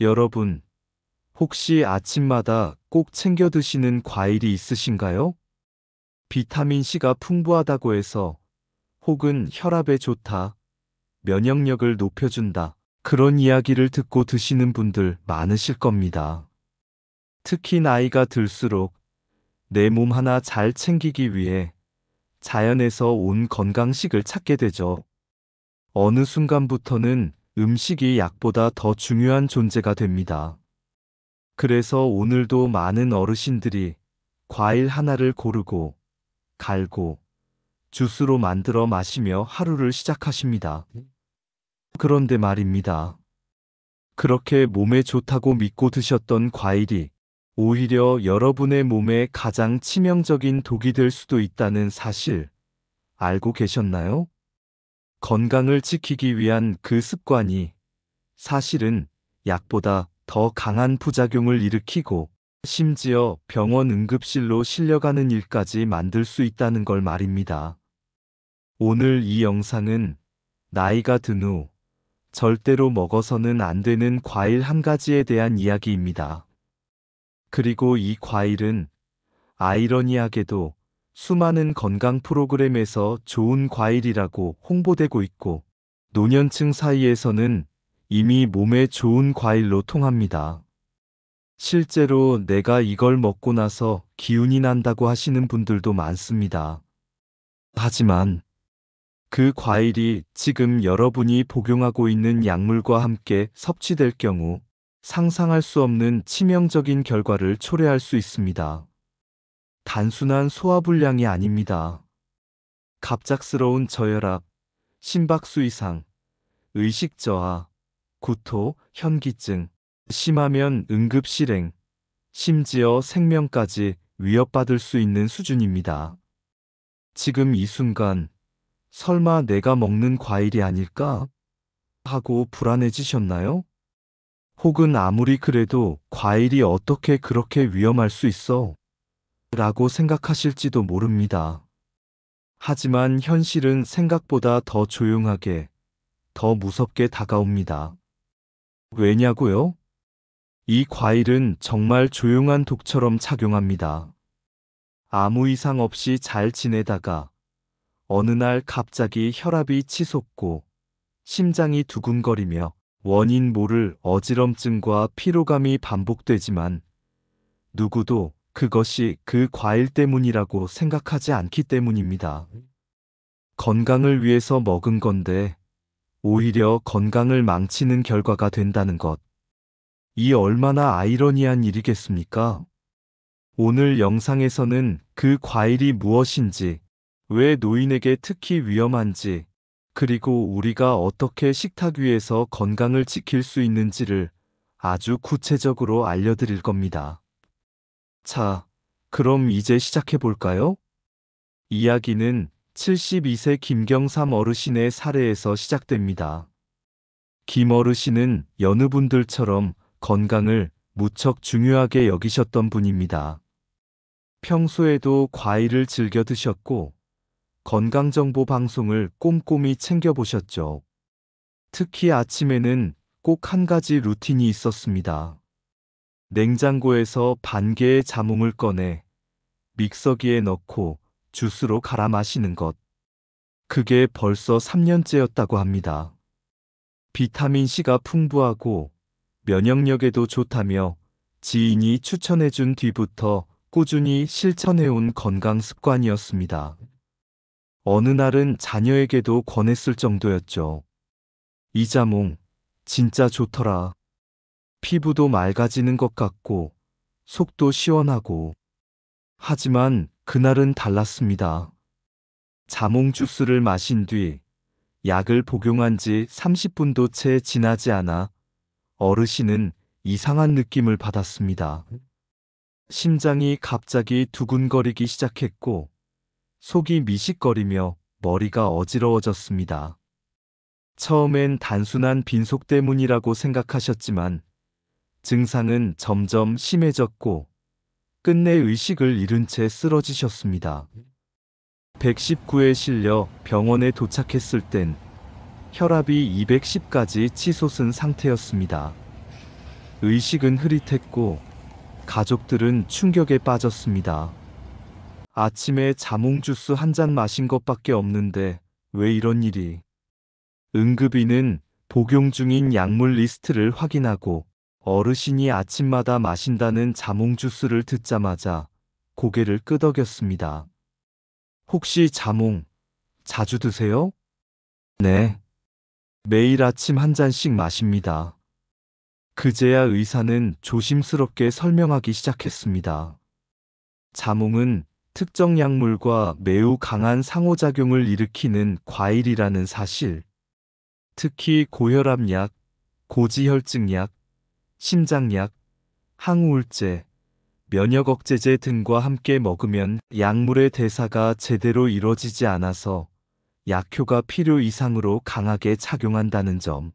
여러분, 혹시 아침마다 꼭 챙겨 드시는 과일이 있으신가요? 비타민C가 풍부하다고 해서 혹은 혈압에 좋다, 면역력을 높여준다, 그런 이야기를 듣고 드시는 분들 많으실 겁니다. 특히 나이가 들수록 내 몸 하나 잘 챙기기 위해 자연에서 온 건강식을 찾게 되죠. 어느 순간부터는 음식이 약보다 더 중요한 존재가 됩니다. 그래서 오늘도 많은 어르신들이 과일 하나를 고르고 갈고 주스로 만들어 마시며 하루를 시작하십니다. 그런데 말입니다. 그렇게 몸에 좋다고 믿고 드셨던 과일이 오히려 여러분의 몸에 가장 치명적인 독이 될 수도 있다는 사실 알고 계셨나요? 건강을 지키기 위한 그 습관이 사실은 약보다 더 강한 부작용을 일으키고 심지어 병원 응급실로 실려가는 일까지 만들 수 있다는 걸 말입니다. 오늘 이 영상은 나이가 든 후 절대로 먹어서는 안 되는 과일 한 가지에 대한 이야기입니다. 그리고 이 과일은 아이러니하게도 수많은 건강 프로그램에서 좋은 과일이라고 홍보되고 있고 노년층 사이에서는 이미 몸에 좋은 과일로 통합니다. 실제로 내가 이걸 먹고 나서 기운이 난다고 하시는 분들도 많습니다. 하지만 그 과일이 지금 여러분이 복용하고 있는 약물과 함께 섭취될 경우 상상할 수 없는 치명적인 결과를 초래할 수 있습니다. 단순한 소화불량이 아닙니다. 갑작스러운 저혈압, 심박수 이상, 의식저하, 구토, 현기증, 심하면 응급실행, 심지어 생명까지 위협받을 수 있는 수준입니다. 지금 이 순간, 설마 내가 먹는 과일이 아닐까? 하고 불안해지셨나요? 혹은 아무리 그래도 과일이 어떻게 그렇게 위험할 수 있어? 라고 생각하실지도 모릅니다. 하지만 현실은 생각보다 더 조용하게, 더 무섭게 다가옵니다. 왜냐고요? 이 과일은 정말 조용한 독처럼 작용합니다. 아무 이상 없이 잘 지내다가 어느 날 갑자기 혈압이 치솟고 심장이 두근거리며 원인 모를 어지럼증과 피로감이 반복되지만 누구도 그것이 그 과일 때문이라고 생각하지 않기 때문입니다. 건강을 위해서 먹은 건데 오히려 건강을 망치는 결과가 된다는 것. 이 얼마나 아이러니한 일이겠습니까? 오늘 영상에서는 그 과일이 무엇인지, 왜 노인에게 특히 위험한지, 그리고 우리가 어떻게 식탁 위에서 건강을 지킬 수 있는지를 아주 구체적으로 알려드릴 겁니다. 자, 그럼 이제 시작해 볼까요? 이야기는 72세 김경삼 어르신의 사례에서 시작됩니다. 김 어르신은 여느 분들처럼 건강을 무척 중요하게 여기셨던 분입니다. 평소에도 과일을 즐겨 드셨고 건강정보 방송을 꼼꼼히 챙겨보셨죠. 특히 아침에는 꼭 한 가지 루틴이 있었습니다. 냉장고에서 반 개의 자몽을 꺼내 믹서기에 넣고 주스로 갈아 마시는 것. 그게 벌써 3년째였다고 합니다. 비타민C가 풍부하고 면역력에도 좋다며 지인이 추천해준 뒤부터 꾸준히 실천해온 건강 습관이었습니다. 어느 날은 자녀에게도 권했을 정도였죠. 이 자몽, 진짜 좋더라. 피부도 맑아지는 것 같고, 속도 시원하고. 하지만 그날은 달랐습니다. 자몽 주스를 마신 뒤 약을 복용한 지 30분도 채 지나지 않아 어르신은 이상한 느낌을 받았습니다. 심장이 갑자기 두근거리기 시작했고, 속이 미식거리며 머리가 어지러워졌습니다. 처음엔 단순한 빈속 때문이라고 생각하셨지만, 증상은 점점 심해졌고, 끝내 의식을 잃은 채 쓰러지셨습니다. 119에 실려 병원에 도착했을 땐 혈압이 210까지 치솟은 상태였습니다. 의식은 흐릿했고 가족들은 충격에 빠졌습니다. 아침에 자몽 주스 한 잔 마신 것밖에 없는데 왜 이런 일이? 응급의는 복용 중인 약물 리스트를 확인하고 어르신이 아침마다 마신다는 자몽 주스를 듣자마자 고개를 끄덕였습니다. 혹시 자몽 자주 드세요? 네. 매일 아침 한 잔씩 마십니다. 그제야 의사는 조심스럽게 설명하기 시작했습니다. 자몽은 특정 약물과 매우 강한 상호작용을 일으키는 과일이라는 사실, 특히 고혈압약, 고지혈증약, 심장약, 항우울제, 면역억제제 등과 함께 먹으면 약물의 대사가 제대로 이뤄지지 않아서 약효가 필요 이상으로 강하게 작용한다는 점.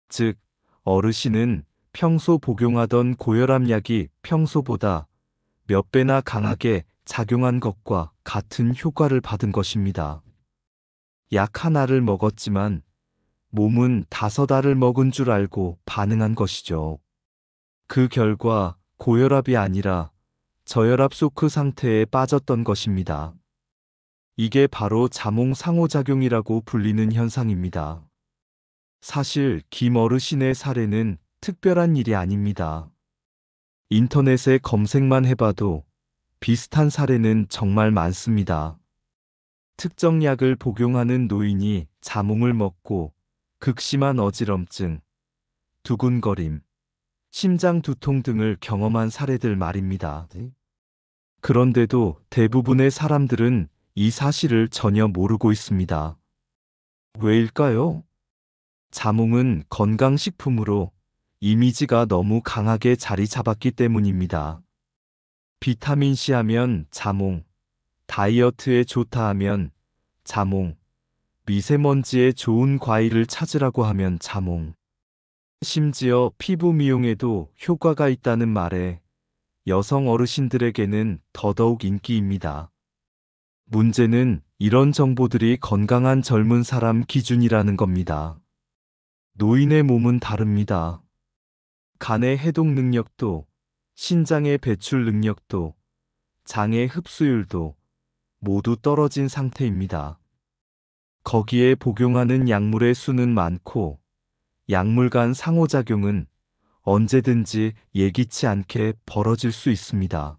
즉, 어르신은 평소 복용하던 고혈압약이 평소보다 몇 배나 강하게 작용한 것과 같은 효과를 받은 것입니다. 약 하나를 먹었지만 몸은 5알을 먹은 줄 알고 반응한 것이죠. 그 결과 고혈압이 아니라 저혈압 쇼크 상태에 빠졌던 것입니다. 이게 바로 자몽 상호작용이라고 불리는 현상입니다. 사실 김 어르신의 사례는 특별한 일이 아닙니다. 인터넷에 검색만 해봐도 비슷한 사례는 정말 많습니다. 특정 약을 복용하는 노인이 자몽을 먹고 극심한 어지럼증, 두근거림, 심장 두통 등을 경험한 사례들 말입니다. 그런데도 대부분의 사람들은 이 사실을 전혀 모르고 있습니다. 왜일까요? 자몽은 건강식품으로 이미지가 너무 강하게 자리 잡았기 때문입니다. 비타민C 하면 자몽, 다이어트에 좋다 하면 자몽, 미세먼지에 좋은 과일을 찾으라고 하면 자몽. 심지어 피부 미용에도 효과가 있다는 말에 여성 어르신들에게는 더더욱 인기입니다. 문제는 이런 정보들이 건강한 젊은 사람 기준이라는 겁니다. 노인의 몸은 다릅니다. 간의 해독 능력도, 신장의 배출 능력도, 장의 흡수율도 모두 떨어진 상태입니다. 거기에 복용하는 약물의 수는 많고 약물 간 상호작용은 언제든지 예기치 않게 벌어질 수 있습니다.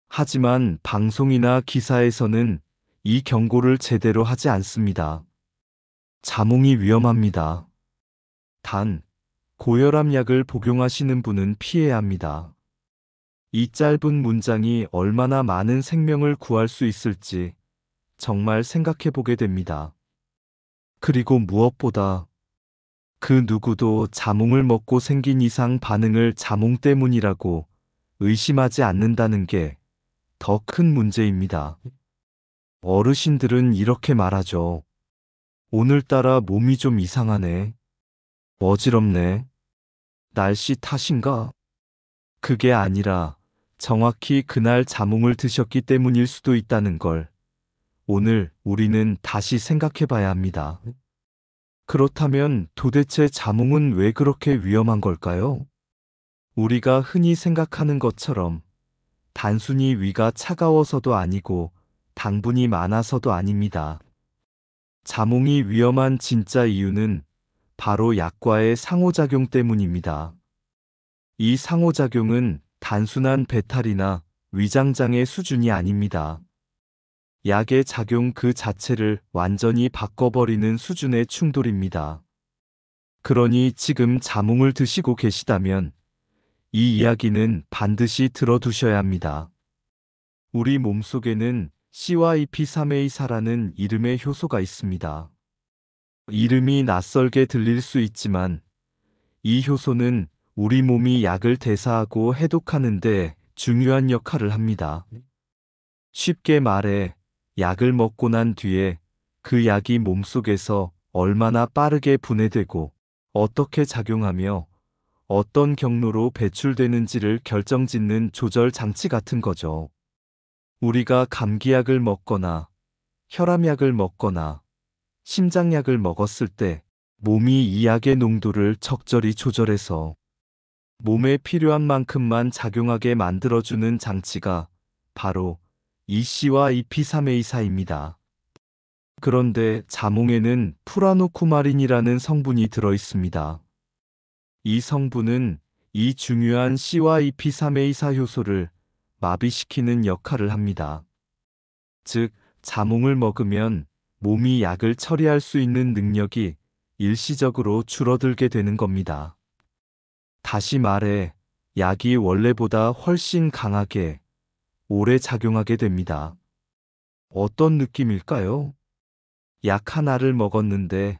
하지만 방송이나 기사에서는 이 경고를 제대로 하지 않습니다. 자몽이 위험합니다. 단, 고혈압 약을 복용하시는 분은 피해야 합니다. 이 짧은 문장이 얼마나 많은 생명을 구할 수 있을지 정말 생각해 보게 됩니다. 그리고 무엇보다 그 누구도 자몽을 먹고 생긴 이상 반응을 자몽 때문이라고 의심하지 않는다는 게 더 큰 문제입니다. 어르신들은 이렇게 말하죠. 오늘따라 몸이 좀 이상하네. 어지럽네. 날씨 탓인가? 그게 아니라 정확히 그날 자몽을 드셨기 때문일 수도 있다는 걸 오늘 우리는 다시 생각해 봐야 합니다. 그렇다면 도대체 자몽은 왜 그렇게 위험한 걸까요? 우리가 흔히 생각하는 것처럼 단순히 위가 차가워서도 아니고 당분이 많아서도 아닙니다. 자몽이 위험한 진짜 이유는 바로 약과의 상호작용 때문입니다. 이 상호작용은 단순한 배탈이나 위장장애 수준이 아닙니다. 약의 작용 그 자체를 완전히 바꿔버리는 수준의 충돌입니다. 그러니 지금 자몽을 드시고 계시다면 이 이야기는 반드시 들어두셔야 합니다. 우리 몸속에는 CYP3A4라는 이름의 효소가 있습니다. 이름이 낯설게 들릴 수 있지만 이 효소는 우리 몸이 약을 대사하고 해독하는 데 중요한 역할을 합니다. 쉽게 말해 약을 먹고 난 뒤에 그 약이 몸속에서 얼마나 빠르게 분해되고 어떻게 작용하며 어떤 경로로 배출되는지를 결정짓는 조절 장치 같은 거죠. 우리가 감기약을 먹거나 혈압약을 먹거나 심장약을 먹었을 때 몸이 이 약의 농도를 적절히 조절해서 몸에 필요한 만큼만 작용하게 만들어주는 장치가 바로 EC와 EP3A4입니다. 그런데 자몽에는 프라노쿠마린이라는 성분이 들어 있습니다. 이 성분은 이 중요한 C와 EP3A4 효소를 마비시키는 역할을 합니다. 즉, 자몽을 먹으면 몸이 약을 처리할 수 있는 능력이 일시적으로 줄어들게 되는 겁니다. 다시 말해, 약이 원래보다 훨씬 강하게 오래 작용하게 됩니다. 어떤 느낌일까요? 약 하나를 먹었는데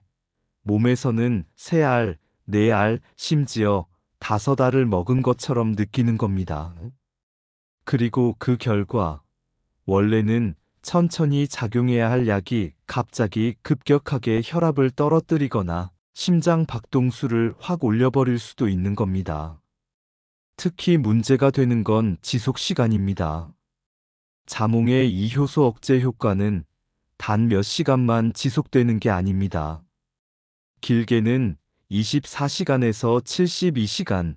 몸에서는 3알, 4알, 심지어 5알을 먹은 것처럼 느끼는 겁니다. 그리고 그 결과 원래는 천천히 작용해야 할 약이 갑자기 급격하게 혈압을 떨어뜨리거나 심장 박동수를 확 올려버릴 수도 있는 겁니다. 특히 문제가 되는 건 지속 시간입니다. 자몽의 이 효소 억제 효과는 단 몇 시간만 지속되는 게 아닙니다. 길게는 24시간에서 72시간,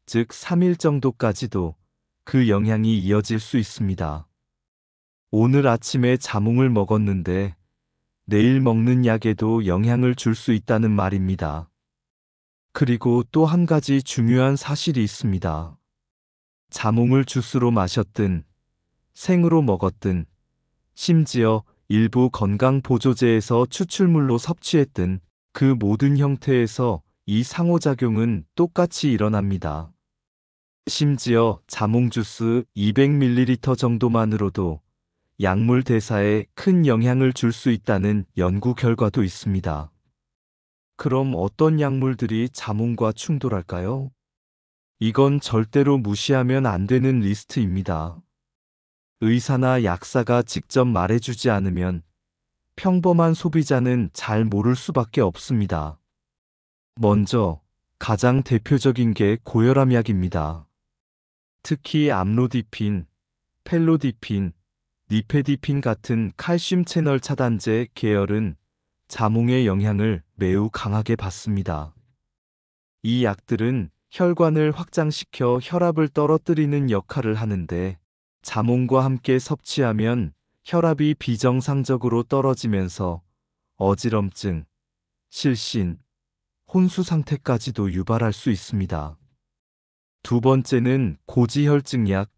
즉 3일 정도까지도 그 영향이 이어질 수 있습니다. 오늘 아침에 자몽을 먹었는데 내일 먹는 약에도 영향을 줄 수 있다는 말입니다. 그리고 또 한 가지 중요한 사실이 있습니다. 자몽을 주스로 마셨든 생으로 먹었든 심지어 일부 건강보조제에서 추출물로 섭취했든 그 모든 형태에서 이 상호작용은 똑같이 일어납니다. 심지어 자몽 주스 200ml 정도만으로도 약물 대사에 큰 영향을 줄 수 있다는 연구 결과도 있습니다. 그럼 어떤 약물들이 자몽과 충돌할까요? 이건 절대로 무시하면 안 되는 리스트입니다. 의사나 약사가 직접 말해주지 않으면 평범한 소비자는 잘 모를 수밖에 없습니다. 먼저 가장 대표적인 게 고혈압 약입니다. 특히 암로디핀, 펠로디핀, 니페디핀 같은 칼슘 채널 차단제 계열은 자몽의 영향을 매우 강하게 받습니다. 이 약들은 혈관을 확장시켜 혈압을 떨어뜨리는 역할을 하는데 자몽과 함께 섭취하면 혈압이 비정상적으로 떨어지면서 어지럼증, 실신, 혼수 상태까지도 유발할 수 있습니다. 두 번째는 고지혈증 약,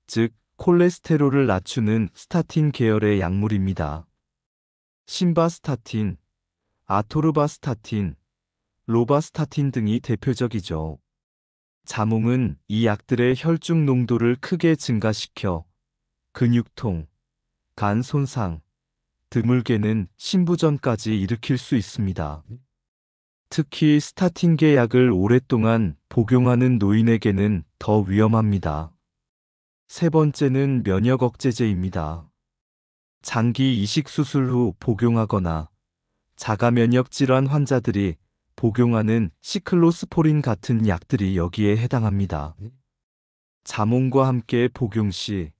즉 콜레스테롤을 낮추는 스타틴 계열의 약물입니다. 심바스타틴, 아토르바스타틴, 로바스타틴 등이 대표적이죠. 자몽은 이 약들의 혈중 농도를 크게 증가시켜 근육통, 간 손상, 드물게는 심부전까지 일으킬 수 있습니다. 특히 스타틴계 약을 오랫동안 복용하는 노인에게는 더 위험합니다. 세 번째는 면역 억제제입니다. 장기 이식 수술 후 복용하거나 자가 면역 질환 환자들이 복용하는 시클로스포린 같은 약들이 여기에 해당합니다. 자몽과 함께 복용 시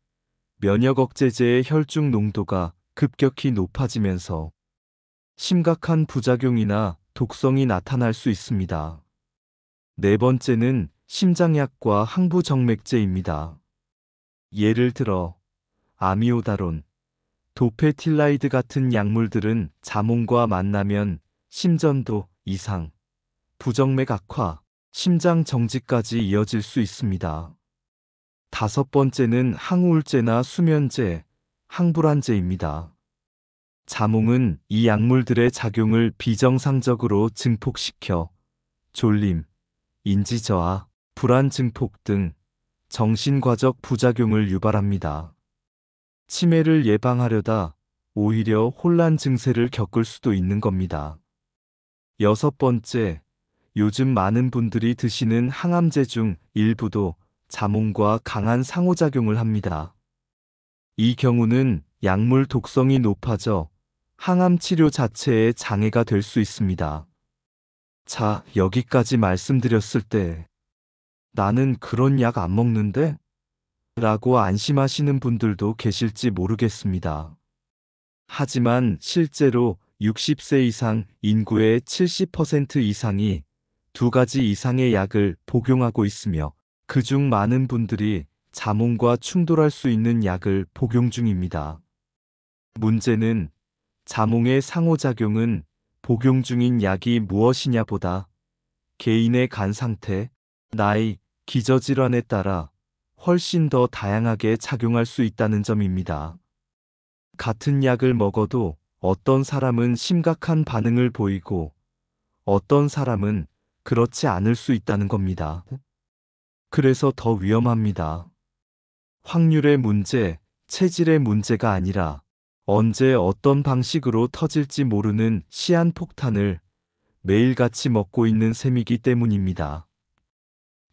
면역 억제제의 혈중 농도가 급격히 높아지면서 심각한 부작용이나 독성이 나타날 수 있습니다. 네 번째는 심장약과 항부정맥제입니다. 예를 들어 아미오다론, 도페틸라이드 같은 약물들은 자몽과 만나면 심전도 이상, 부정맥 악화, 심장 정지까지 이어질 수 있습니다. 다섯 번째는 항우울제나 수면제, 항불안제입니다. 자몽은 이 약물들의 작용을 비정상적으로 증폭시켜 졸림, 인지저하, 불안 증폭 등 정신과적 부작용을 유발합니다. 치매를 예방하려다 오히려 혼란 증세를 겪을 수도 있는 겁니다. 여섯 번째, 요즘 많은 분들이 드시는 항암제 중 일부도 자몽과 강한 상호작용을 합니다. 이 경우는 약물 독성이 높아져 항암 치료 자체에 장애가 될 수 있습니다. 자, 여기까지 말씀드렸을 때 나는 그런 약 안 먹는데? 라고 안심하시는 분들도 계실지 모르겠습니다. 하지만 실제로 60세 이상 인구의 70% 이상이 2가지 이상의 약을 복용하고 있으며 그중 많은 분들이 자몽과 충돌할 수 있는 약을 복용 중입니다. 문제는 자몽의 상호작용은 복용 중인 약이 무엇이냐보다 개인의 간 상태, 나이, 기저질환에 따라 훨씬 더 다양하게 작용할 수 있다는 점입니다. 같은 약을 먹어도 어떤 사람은 심각한 반응을 보이고 어떤 사람은 그렇지 않을 수 있다는 겁니다. 그래서 더 위험합니다. 확률의 문제, 체질의 문제가 아니라 언제 어떤 방식으로 터질지 모르는 시한폭탄을 매일같이 먹고 있는 셈이기 때문입니다.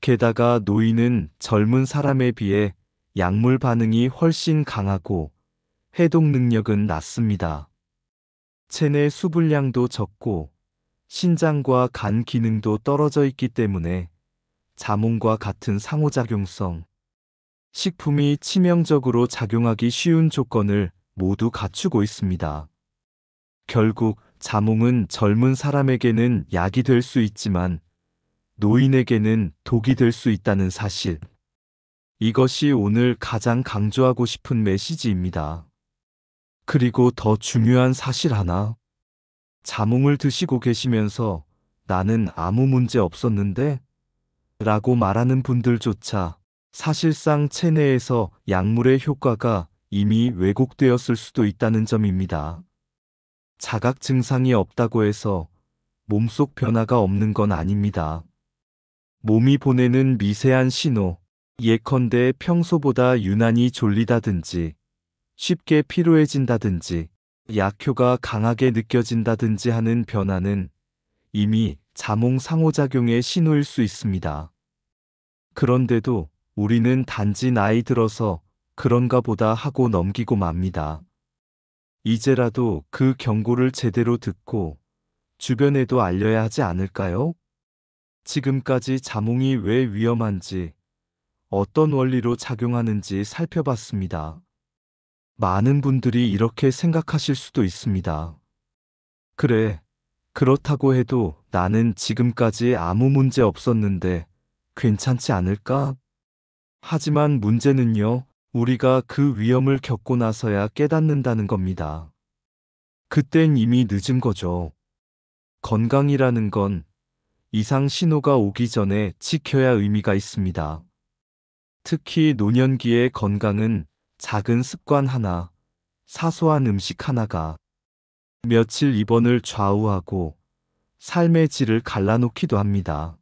게다가 노인은 젊은 사람에 비해 약물 반응이 훨씬 강하고 해독 능력은 낮습니다. 체내 수분량도 적고 신장과 간 기능도 떨어져 있기 때문에 자몽과 같은 상호작용성, 식품이 치명적으로 작용하기 쉬운 조건을 모두 갖추고 있습니다. 결국 자몽은 젊은 사람에게는 약이 될 수 있지만 노인에게는 독이 될 수 있다는 사실. 이것이 오늘 가장 강조하고 싶은 메시지입니다. 그리고 더 중요한 사실 하나. 자몽을 드시고 계시면서 나는 아무 문제 없었는데? 라고 말하는 분들조차 사실상 체내에서 약물의 효과가 이미 왜곡되었을 수도 있다는 점입니다. 자각 증상이 없다고 해서 몸속 변화가 없는 건 아닙니다. 몸이 보내는 미세한 신호, 예컨대 평소보다 유난히 졸리다든지, 쉽게 피로해진다든지, 약효가 강하게 느껴진다든지 하는 변화는 이미 자몽 상호작용의 신호일 수 있습니다. 그런데도 우리는 단지 나이 들어서 그런가 보다 하고 넘기고 맙니다. 이제라도 그 경고를 제대로 듣고 주변에도 알려야 하지 않을까요? 지금까지 자몽이 왜 위험한지, 어떤 원리로 작용하는지 살펴봤습니다. 많은 분들이 이렇게 생각하실 수도 있습니다. 그래, 그렇다고 해도 나는 지금까지 아무 문제 없었는데 괜찮지 않을까? 하지만 문제는요, 우리가 그 위험을 겪고 나서야 깨닫는다는 겁니다. 그땐 이미 늦은 거죠. 건강이라는 건 이상 신호가 오기 전에 지켜야 의미가 있습니다. 특히 노년기의 건강은 작은 습관 하나, 사소한 음식 하나가 며칠 입원을 좌우하고 삶의 질을 갈라놓기도 합니다.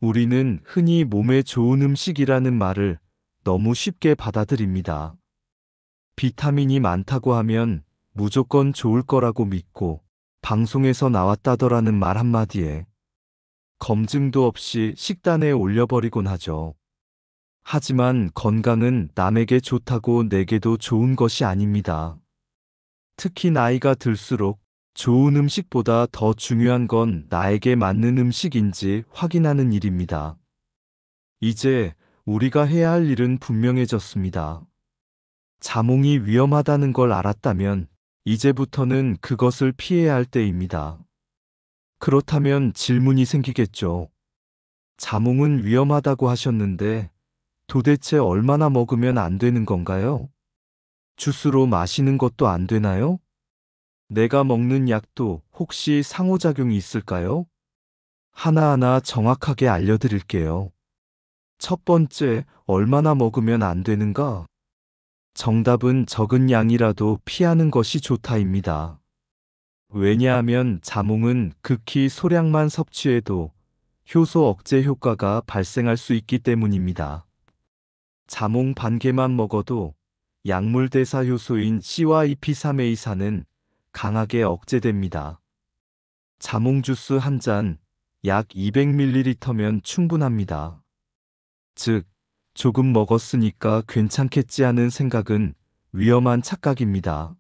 우리는 흔히 몸에 좋은 음식이라는 말을 너무 쉽게 받아들입니다. 비타민이 많다고 하면 무조건 좋을 거라고 믿고 방송에서 나왔다더라는 말 한마디에 검증도 없이 식단에 올려버리곤 하죠. 하지만 건강은 남에게 좋다고 내게도 좋은 것이 아닙니다. 특히 나이가 들수록 좋은 음식보다 더 중요한 건 나에게 맞는 음식인지 확인하는 일입니다. 이제 우리가 해야 할 일은 분명해졌습니다. 자몽이 위험하다는 걸 알았다면 이제부터는 그것을 피해야 할 때입니다. 그렇다면 질문이 생기겠죠. 자몽은 위험하다고 하셨는데 도대체 얼마나 먹으면 안 되는 건가요? 주스로 마시는 것도 안 되나요? 내가 먹는 약도 혹시 상호작용이 있을까요? 하나하나 정확하게 알려드릴게요. 첫 번째, 얼마나 먹으면 안 되는가? 정답은 적은 양이라도 피하는 것이 좋다입니다. 왜냐하면 자몽은 극히 소량만 섭취해도 효소 억제 효과가 발생할 수 있기 때문입니다. 자몽 반 개만 먹어도 약물 대사 효소인 C와 이피사메이사는 강하게 억제됩니다. 자몽 주스 한 잔, 약 200ml면 충분합니다. 즉, 조금 먹었으니까 괜찮겠지 하는 생각은 위험한 착각입니다.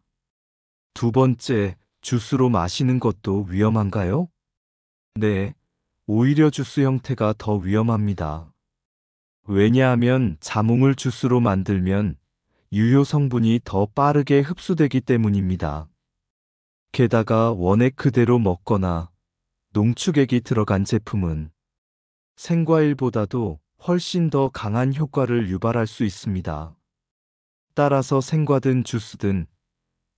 두 번째, 주스로 마시는 것도 위험한가요? 네, 오히려 주스 형태가 더 위험합니다. 왜냐하면 자몽을 주스로 만들면 유효 성분이 더 빠르게 흡수되기 때문입니다. 게다가 원액 그대로 먹거나 농축액이 들어간 제품은 생과일보다도 훨씬 더 강한 효과를 유발할 수 있습니다. 따라서 생과든 주스든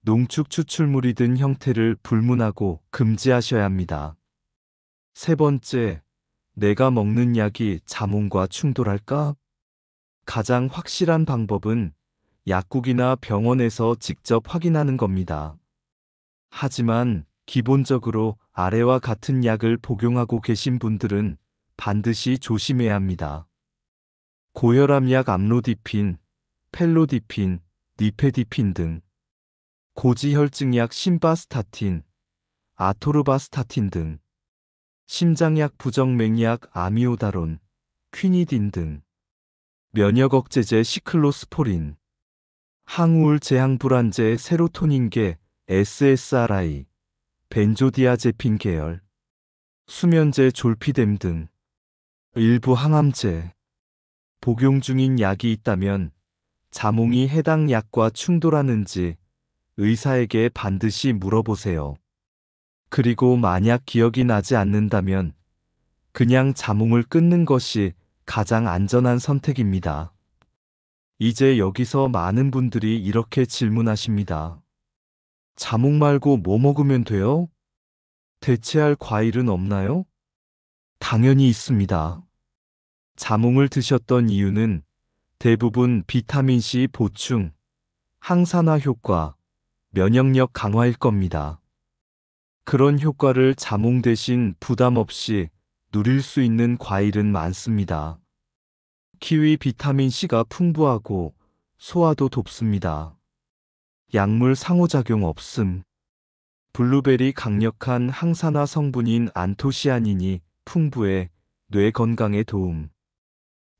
농축 추출물이든 형태를 불문하고 금지하셔야 합니다. 세 번째, 내가 먹는 약이 자몽과 충돌할까? 가장 확실한 방법은 약국이나 병원에서 직접 확인하는 겁니다. 하지만 기본적으로 아래와 같은 약을 복용하고 계신 분들은 반드시 조심해야 합니다. 고혈압약 암로디핀, 펠로디핀, 니페디핀 등, 고지혈증약 심바스타틴, 아토르바스타틴 등, 심장약 부정맥약 아미오다론, 퀴니딘 등, 면역억제제 시클로스포린, 항우울 제항불안제 세로토닌계 SSRI, 벤조디아제핀 계열, 수면제 졸피뎀 등 일부 항암제, 복용 중인 약이 있다면 자몽이 해당 약과 충돌하는지 의사에게 반드시 물어보세요. 그리고 만약 기억이 나지 않는다면 그냥 자몽을 끊는 것이 가장 안전한 선택입니다. 이제 여기서 많은 분들이 이렇게 질문하십니다. 자몽 말고 뭐 먹으면 돼요? 대체할 과일은 없나요? 당연히 있습니다. 자몽을 드셨던 이유는 대부분 비타민C 보충, 항산화 효과, 면역력 강화일 겁니다. 그런 효과를 자몽 대신 부담 없이 누릴 수 있는 과일은 많습니다. 키위 비타민C가 풍부하고 소화도 돕습니다. 약물 상호작용 없음. 블루베리 강력한 항산화 성분인 안토시아닌이 풍부해 뇌 건강에 도움.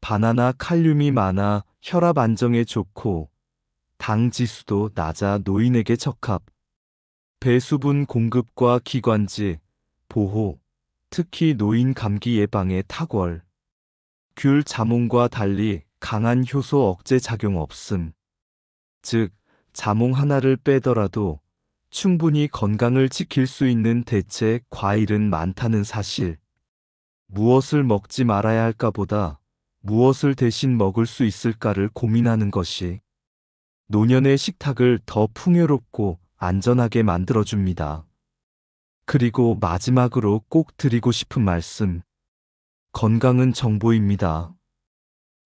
바나나 칼륨이 많아 혈압 안정에 좋고 당 지수도 낮아 노인에게 적합. 배수분 공급과 기관지, 보호, 특히 노인 감기 예방에 탁월. 귤 자몽과 달리 강한 효소 억제 작용 없음. 즉, 자몽 하나를 빼더라도 충분히 건강을 지킬 수 있는 대체 과일은 많다는 사실. 무엇을 먹지 말아야 할까보다 무엇을 대신 먹을 수 있을까를 고민하는 것이 노년의 식탁을 더 풍요롭고 안전하게 만들어줍니다. 그리고 마지막으로 꼭 드리고 싶은 말씀. 건강은 정보입니다.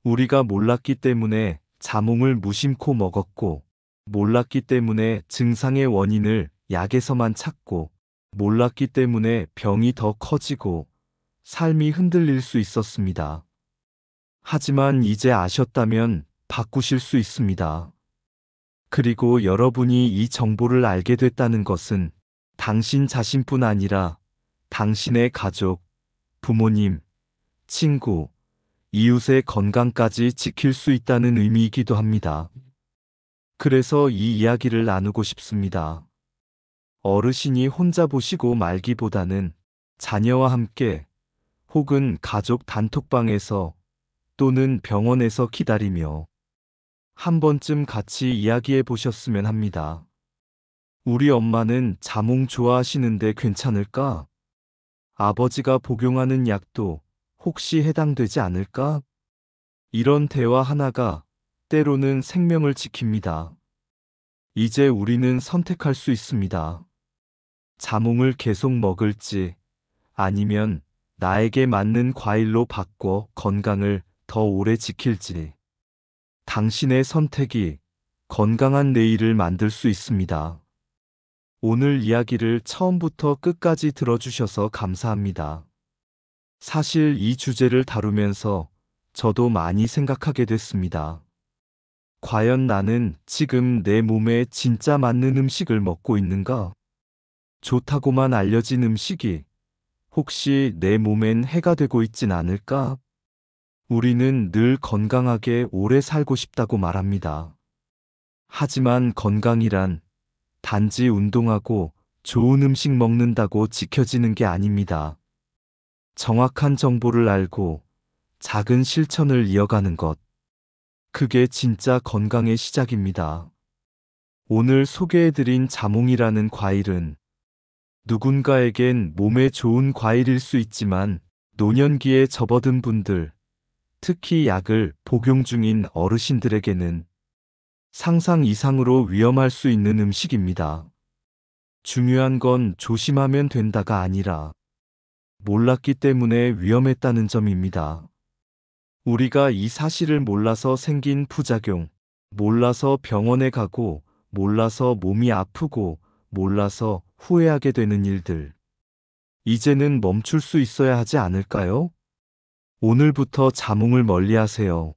우리가 몰랐기 때문에 자몽을 무심코 먹었고, 몰랐기 때문에 증상의 원인을 약에서만 찾고, 몰랐기 때문에 병이 더 커지고, 삶이 흔들릴 수 있었습니다. 하지만 이제 아셨다면 바꾸실 수 있습니다. 그리고 여러분이 이 정보를 알게 됐다는 것은 당신 자신뿐 아니라 당신의 가족, 부모님, 친구, 이웃의 건강까지 지킬 수 있다는 의미이기도 합니다. 그래서 이 이야기를 나누고 싶습니다. 어르신이 혼자 보시고 말기보다는 자녀와 함께 혹은 가족 단톡방에서 또는 병원에서 기다리며 한 번쯤 같이 이야기해 보셨으면 합니다. 우리 엄마는 자몽 좋아하시는데 괜찮을까? 아버지가 복용하는 약도 혹시 해당되지 않을까? 이런 대화 하나가 때로는 생명을 지킵니다. 이제 우리는 선택할 수 있습니다. 자몽을 계속 먹을지 아니면 나에게 맞는 과일로 바꿔 건강을 더 오래 지킬지. 당신의 선택이 건강한 내일을 만들 수 있습니다. 오늘 이야기를 처음부터 끝까지 들어주셔서 감사합니다. 사실 이 주제를 다루면서 저도 많이 생각하게 됐습니다. 과연 나는 지금 내 몸에 진짜 맞는 음식을 먹고 있는가? 좋다고만 알려진 음식이 혹시 내 몸엔 해가 되고 있진 않을까? 우리는 늘 건강하게 오래 살고 싶다고 말합니다. 하지만 건강이란 단지 운동하고 좋은 음식 먹는다고 지켜지는 게 아닙니다. 정확한 정보를 알고 작은 실천을 이어가는 것. 그게 진짜 건강의 시작입니다. 오늘 소개해드린 자몽이라는 과일은 누군가에겐 몸에 좋은 과일일 수 있지만 노년기에 접어든 분들, 특히 약을 복용 중인 어르신들에게는 상상 이상으로 위험할 수 있는 음식입니다. 중요한 건 조심하면 된다가 아니라 몰랐기 때문에 위험했다는 점입니다. 우리가 이 사실을 몰라서 생긴 부작용, 몰라서 병원에 가고, 몰라서 몸이 아프고, 몰라서 후회하게 되는 일들. 이제는 멈출 수 있어야 하지 않을까요? 오늘부터 자몽을 멀리 하세요.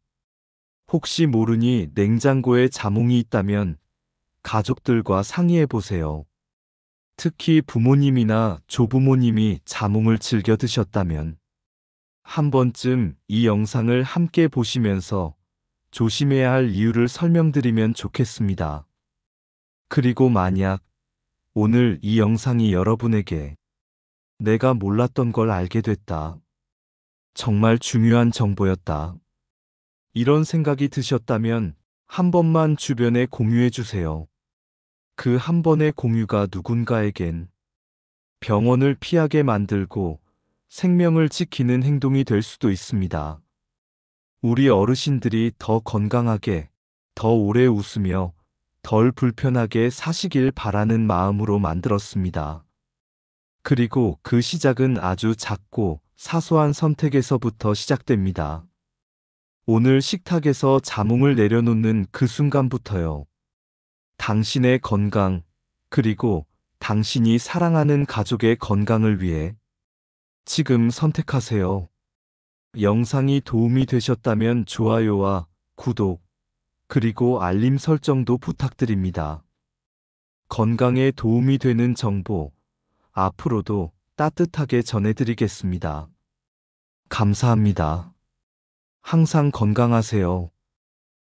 혹시 모르니 냉장고에 자몽이 있다면 가족들과 상의해 보세요. 특히 부모님이나 조부모님이 자몽을 즐겨 드셨다면 한 번쯤 이 영상을 함께 보시면서 조심해야 할 이유를 설명드리면 좋겠습니다. 그리고 만약 오늘 이 영상이 여러분에게 내가 몰랐던 걸 알게 됐다. 정말 중요한 정보였다. 이런 생각이 드셨다면 한 번만 주변에 공유해 주세요. 그 한 번의 공유가 누군가에겐 병원을 피하게 만들고 생명을 지키는 행동이 될 수도 있습니다. 우리 어르신들이 더 건강하게, 더 오래 웃으며 덜 불편하게 사시길 바라는 마음으로 만들었습니다. 그리고 그 시작은 아주 작고 사소한 선택에서부터 시작됩니다. 오늘 식탁에서 자몽을 내려놓는 그 순간부터요. 당신의 건강, 그리고 당신이 사랑하는 가족의 건강을 위해 지금 선택하세요. 영상이 도움이 되셨다면 좋아요와 구독, 그리고 알림 설정도 부탁드립니다. 건강에 도움이 되는 정보, 앞으로도 따뜻하게 전해드리겠습니다. 감사합니다. 항상 건강하세요.